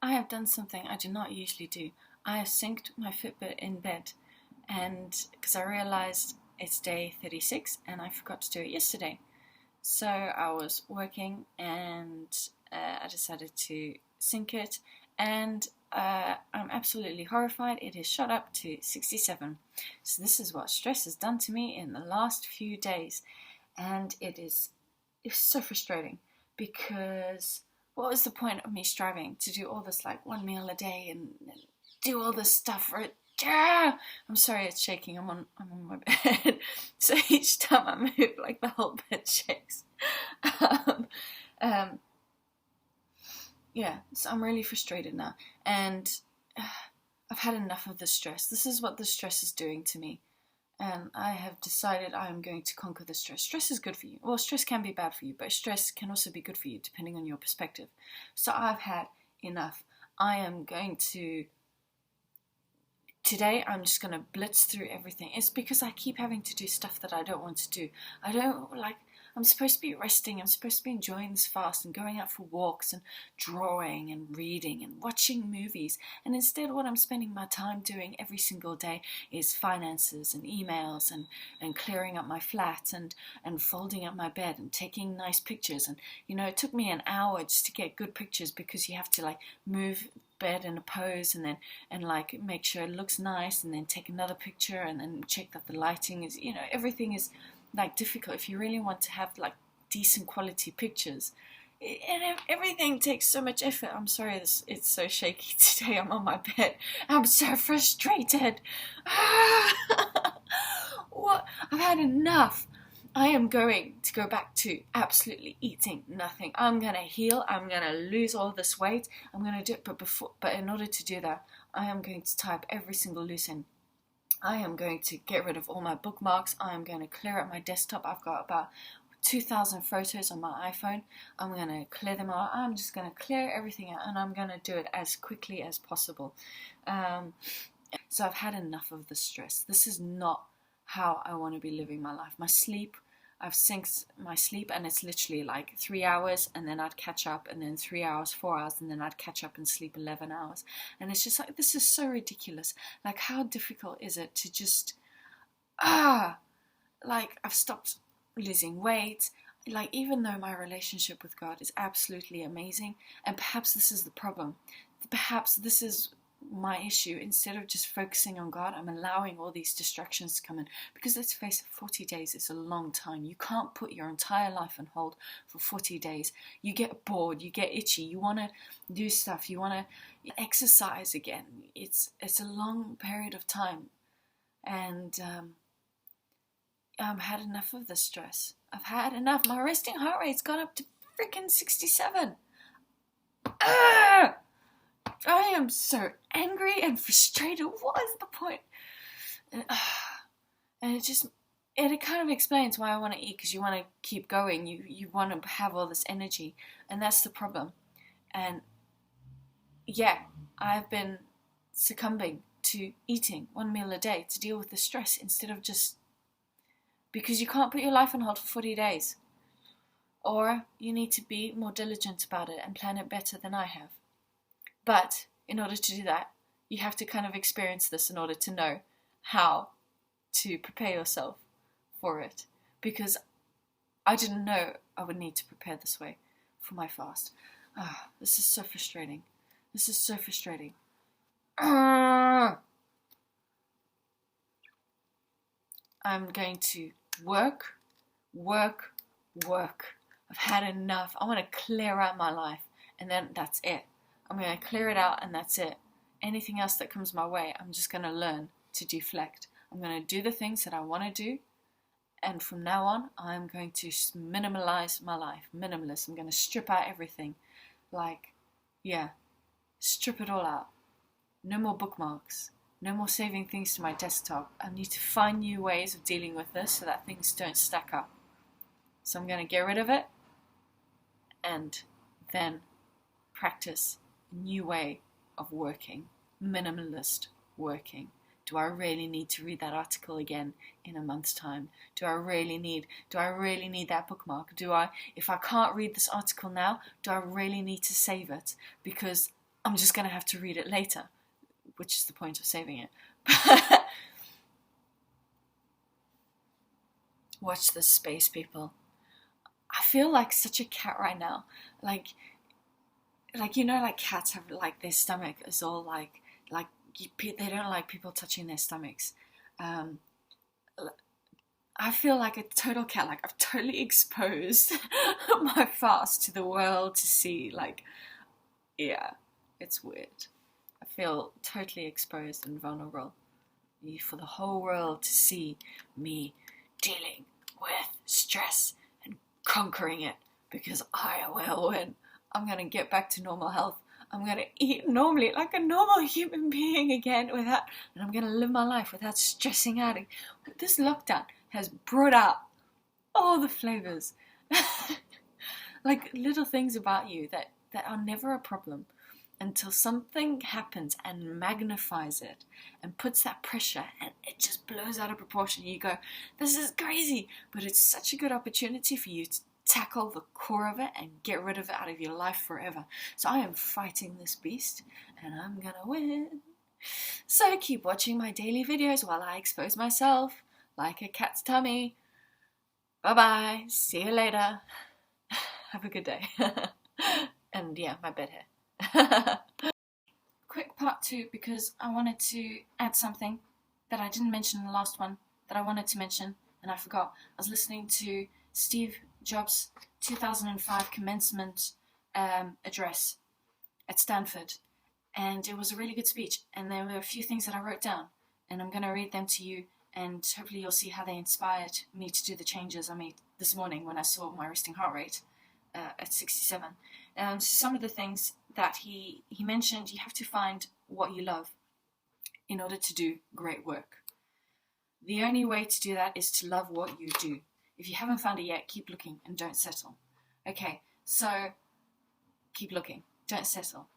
I have done something I do not usually do. I have synced my Fitbit in bed, and because I realized it's day 36 and I forgot to do it yesterday. So I was working and I decided to sync it, and I'm absolutely horrified. It has shot up to 67. So this is what stress has done to me in the last few days, and it's so frustrating because what was the point of me striving to do all this, like one meal a day and do all this stuff for it? Yeah! I'm sorry, it's shaking. I'm on my bed, so each time I move, like the whole bed shakes. um, um, yeah, so I'm really frustrated now, and I've had enough of the stress. This is what the stress is doing to me. And I have decided I am going to conquer the stress. Stress is good for you. Well, stress can be bad for you, but stress can also be good for you, depending on your perspective. So I've had enough. I am going to... Today, I'm just going to blitz through everything. It's because I keep having to do stuff that I don't want to do. I don't like... I'm supposed to be resting. I'm supposed to be enjoying this fast and going out for walks and drawing and reading and watching movies. And instead, what I'm spending my time doing every single day is finances and emails and clearing up my flat and folding up my bed and taking nice pictures. And, it took me an hour just to get good pictures because you have to, like, move bed in a pose and like make sure it looks nice and then take another picture and then check that the lighting is, everything is like difficult if you really want to have like decent quality pictures. And everything takes so much effort. I'm sorry, it's so shaky today. I'm on my bed. I'm so frustrated. What? I've had enough. I am going to go back to absolutely eating nothing. I'm going to heal. I'm going to lose all this weight. I'm going to do it. But in order to do that, I am going to type every single loose end. I am going to get rid of all my bookmarks. I am going to clear up my desktop. I've got about 2,000 photos on my iPhone. I'm going to clear them out. I'm just going to clear everything out, and I'm going to do it as quickly as possible. So I've had enough of the stress. This is not how I want to be living my life. I've synced my sleep, and it's literally like 3 hours, and then I'd catch up, and then 3 hours, 4 hours, and then I'd catch up and sleep 11 hours. And it's just like, this is so ridiculous. Like, how difficult is it to just, like, I've stopped losing weight. Like, even though my relationship with God is absolutely amazing, and perhaps this is the problem. Perhaps this is my issue. Instead of just focusing on God, I'm allowing all these distractions to come in, because let's face it, 40 days is a long time. You can't put your entire life on hold for 40 days. You get bored, you get itchy, you want to do stuff, you want to exercise again. It's a long period of time, and I've had enough of the stress. I've had enough. My resting heart rate's gone up to freaking 67. I am so angry and frustrated. What is the point? And it kind of explains why I want to eat, because you want to keep going. You want to have all this energy, and that's the problem. And yeah, I've been succumbing to eating one meal a day to deal with the stress, instead of just, because you can't put your life on hold for 40 days. Or you need to be more diligent about it and plan it better than I have. But in order to do that, you have to kind of experience this in order to know how to prepare yourself for it. Because I didn't know I would need to prepare this way for my fast. This is so frustrating. This is so frustrating. I'm going to work. I've had enough. I want to clear out my life, and then that's it. I'm going to clear it out, and that's it. Anything else that comes my way, I'm just going to learn to deflect. I'm going to do the things that I want to do, and from now on, I'm going to minimalize my life. Minimalist. I'm going to strip out everything. Strip it all out. No more bookmarks. No more saving things to my desktop. I need to find new ways of dealing with this so that things don't stack up. So I'm going to get rid of it, and then practice a new way of working. Minimalist working. Do I really need to read that article again in a month's time? Do I really need that bookmark? If I can't read this article now, do I really need to save it? Because I'm just going to have to read it later, which is the point of saving it. Watch this space, people. I feel like such a cat right now. Like cats have like their stomach is all like they don't like people touching their stomachs. I feel like a total cat. Like I've totally exposed my fast to the world to see. Like, yeah, it's weird. I feel totally exposed and vulnerable for the whole world to see me dealing with stress and conquering it, because I will win. I'm going to get back to normal health. I'm going to eat normally like a normal human being again and I'm going to live my life without stressing out. This lockdown has brought out all the flavors. Like little things about you that are never a problem until something happens and magnifies it and puts that pressure and it just blows out of proportion. You go, this is crazy, but it's such a good opportunity for you to tackle the core of it and get rid of it out of your life forever. So I am fighting this beast and I'm gonna win. So keep watching my daily videos while I expose myself like a cat's tummy. Bye bye, see you later. Have a good day. And yeah, my bed hair. Quick part 2, because I wanted to add something that I didn't mention in the last one that I wanted to mention and I forgot. I was listening to Steve Jobs' 2005 commencement address at Stanford, and it was a really good speech, and there were a few things that I wrote down, and I'm going to read them to you, and hopefully you'll see how they inspired me to do the changes I made this morning when I saw my resting heart rate at 67. So some of the things that he mentioned: you have to find what you love in order to do great work. The only way to do that is to love what you do. If you haven't found it yet, keep looking and don't settle. Okay, so keep looking, don't settle.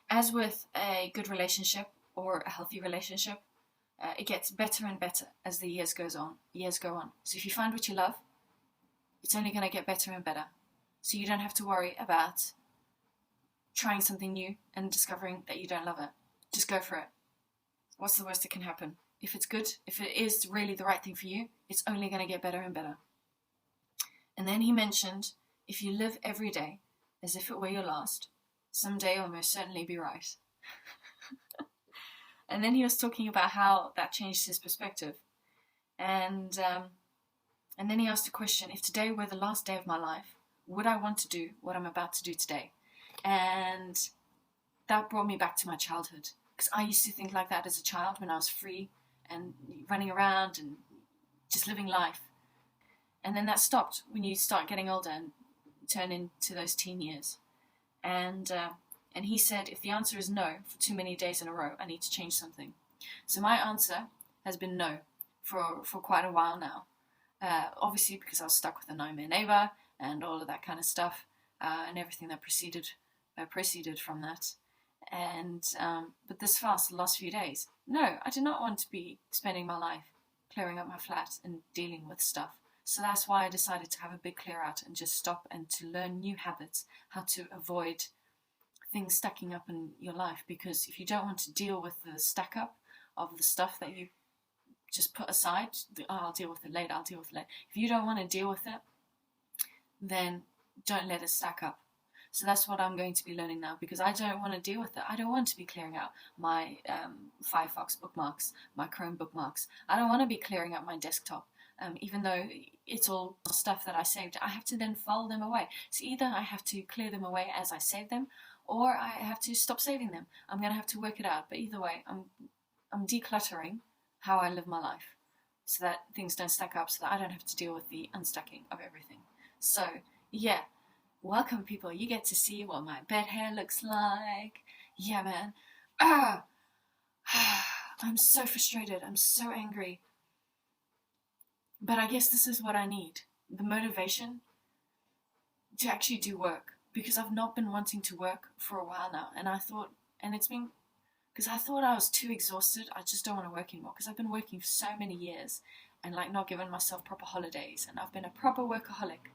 As with a good relationship or a healthy relationship, it gets better and better as the years go on. So if you find what you love, it's only going to get better and better. So you don't have to worry about trying something new and discovering that you don't love it. Just go for it. What's the worst that can happen? If it's good, if it is really the right thing for you, it's only going to get better and better. And then he mentioned, if you live every day as if it were your last, someday will most certainly be right. And then he was talking about how that changed his perspective. And then he asked a question: if today were the last day of my life, would I want to do what I'm about to do today? And that brought me back to my childhood, because I used to think like that as a child when I was free and running around and just living life. And then that stopped when you start getting older and turn into those teen years. And he said, if the answer is no for too many days in a row, I need to change something. So my answer has been no for quite a while now. Obviously because I was stuck with a nightmare neighbor and all of that kind of stuff, and everything that proceeded from that. And but this fast, the last few days, no, I did not want to be spending my life clearing up my flat and dealing with stuff. So that's why I decided to have a big clear out and just stop and to learn new habits, how to avoid things stacking up in your life. Because if you don't want to deal with the stack up of the stuff that you just put aside, I'll deal with it later. If you don't want to deal with it, then don't let it stack up. So that's what I'm going to be learning now, because I don't want to deal with it. I don't want to be clearing out my Firefox bookmarks, my Chrome bookmarks. I don't want to be clearing out my desktop, even though it's all stuff that I saved. I have to then file them away. So either I have to clear them away as I save them, or I have to stop saving them. I'm going to have to work it out. But either way, I'm decluttering how I live my life, so that things don't stack up, so that I don't have to deal with the unstacking of everything. So yeah. Welcome, people. You get to see what my bed hair looks like. Yeah, man. I'm so frustrated. I'm so angry. But I guess this is what I need. The motivation to actually do work. Because I've not been wanting to work for a while now. And I thought, because I thought I was too exhausted. I just don't want to work anymore. Because I've been working for so many years and not giving myself proper holidays. And I've been a proper workaholic.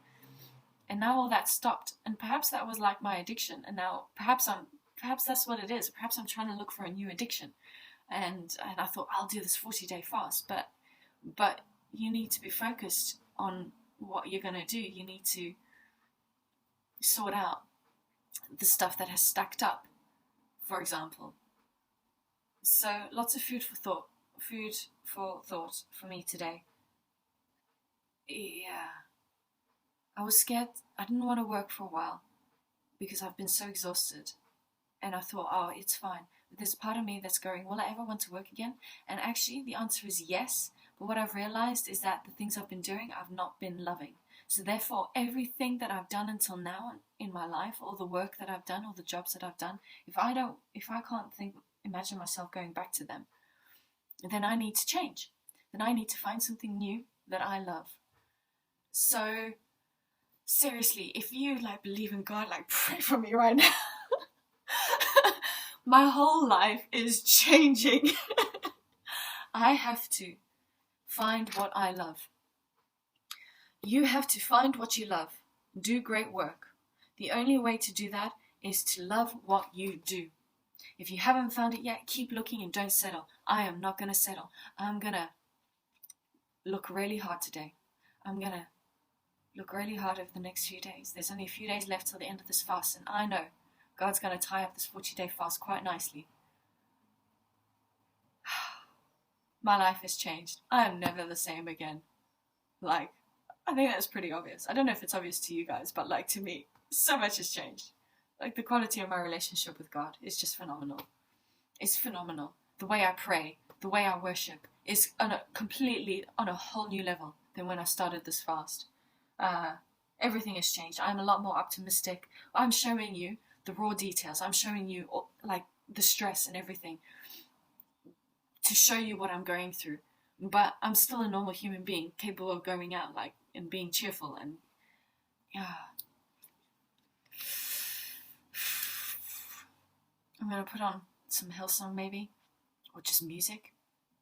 And now all that stopped, and perhaps that was like my addiction, and now perhaps that's what it is. Perhaps I'm trying to look for a new addiction, and I thought I'll do this 40-day fast, but you need to be focused on what you're going to do. You need to sort out the stuff that has stacked up, for example. So lots of food for thought for me today. Yeah, I was scared. I didn't want to work for a while because I've been so exhausted, and I thought, oh, it's fine. But there's a part of me that's going, will I ever want to work again? And actually the answer is yes. But what I've realized is that the things I've been doing, I've not been loving. So therefore, everything that I've done until now in my life, all the work that I've done, all the jobs that I've done, if I can't imagine myself going back to them, then I need to change. Then I need to find something new that I love. So seriously, if you like believe in God, like pray for me right now. My whole life is changing. I have to find what I love. You have to find what you love. Do great work. The only way to do that is to love what you do. If you haven't found it yet, keep looking and don't settle. I am not going to settle. I'm going to look really hard today. I'm going to look really hard over the next few days. There's only a few days left till the end of this fast, and I know God's going to tie up this 40-day fast quite nicely. My life has changed. I am never the same again. Like, I think that's pretty obvious. I don't know if it's obvious to you guys, but like to me, so much has changed. Like the quality of my relationship with God is just phenomenal. It's phenomenal. The way I pray, the way I worship is completely on a whole new level than when I started this fast. Everything has changed. I'm a lot more optimistic. I'm showing you the raw details. I'm showing you like the stress and everything to show you what I'm going through. But I'm still a normal human being, capable of going out like and being cheerful and yeah. I'm gonna put on some Hillsong maybe, or just music,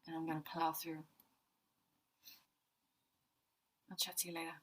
and I'm gonna plow through. I'll chat to you later.